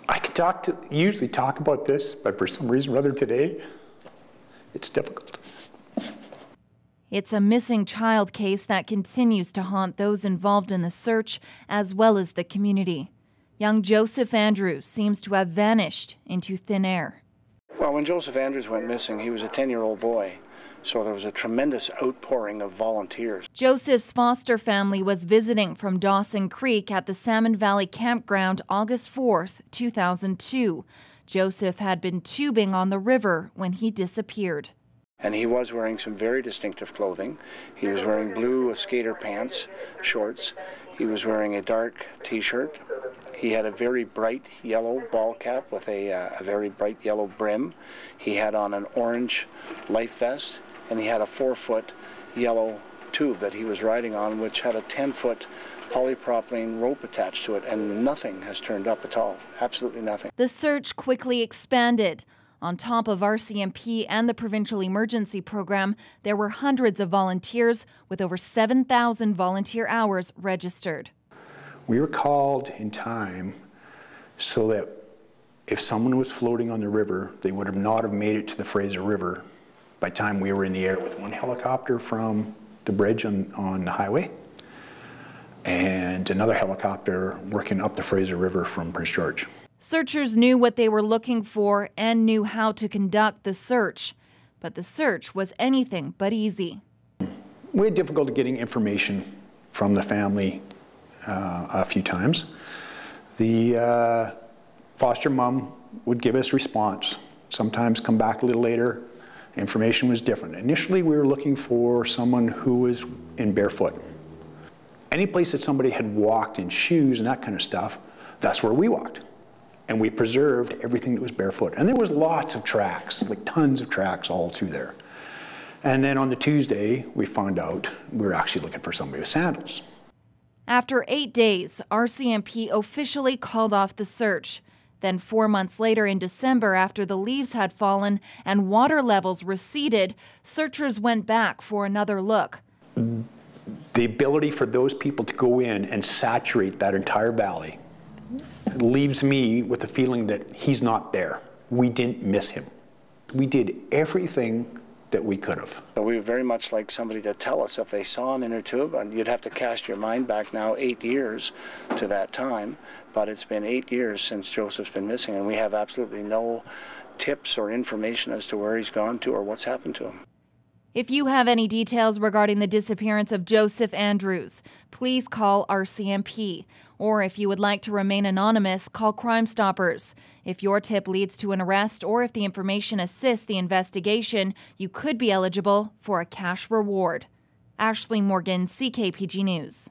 I could usually talk about this, but for some reason or other today, it's difficult. It's a missing child case that continues to haunt those involved in the search as well as the community. Young Joseph Andrews seems to have vanished into thin air. Well, when Joseph Andrews went missing, he was a 10-year-old boy, so there was a tremendous outpouring of volunteers. Joseph's foster family was visiting from Dawson Creek at the Salmon Valley Campground August 4th, 2002. Joseph had been tubing on the river when he disappeared. And he was wearing some very distinctive clothing. He was wearing blue skater pants, shorts. He was wearing a dark T-shirt. He had a very bright yellow ball cap with a very bright yellow brim. He had on an orange life vest, and he had a 4-foot yellow tube that he was riding on, which had a 10-foot polypropylene rope attached to it, and nothing has turned up at all. Absolutely nothing. The search quickly expanded. On top of RCMP and the Provincial Emergency Program, there were hundreds of volunteers with over 7,000 volunteer hours registered. We were called in time so that if someone was floating on the river, they would have not have made it to the Fraser River by the time we were in the air with one helicopter from the bridge on the highway and another helicopter working up the Fraser River from Prince George. Searchers knew what they were looking for and knew how to conduct the search, but the search was anything but easy. We had difficulty getting information from the family a few times. The foster mom would give us response, sometimes come back a little later. Information was different. Initially, we were looking for someone who was in barefoot. Any place that somebody had walked in shoes and that kind of stuff, that's where we walked. And we preserved everything that was barefoot. And there was lots of tracks, like tons of tracks all through there. And then on the Tuesday, we found out we were actually looking for somebody with sandals. After 8 days, RCMP officially called off the search. Then 4 months later in December, after the leaves had fallen and water levels receded, searchers went back for another look. The ability for those people to go in and saturate that entire valley leaves me with the feeling that he's not there. We didn't miss him. We did everything that we could have. We would very much like somebody to tell us if they saw an inner tube, and you'd have to cast your mind back now 8 years to that time, but it's been 8 years since Joseph's been missing, and we have absolutely no tips or information as to where he's gone to or what's happened to him. If you have any details regarding the disappearance of Joseph Andrews, please call RCMP. Or if you would like to remain anonymous, call Crime Stoppers. If your tip leads to an arrest or if the information assists the investigation, you could be eligible for a cash reward. Ashley Morgan, CKPG News.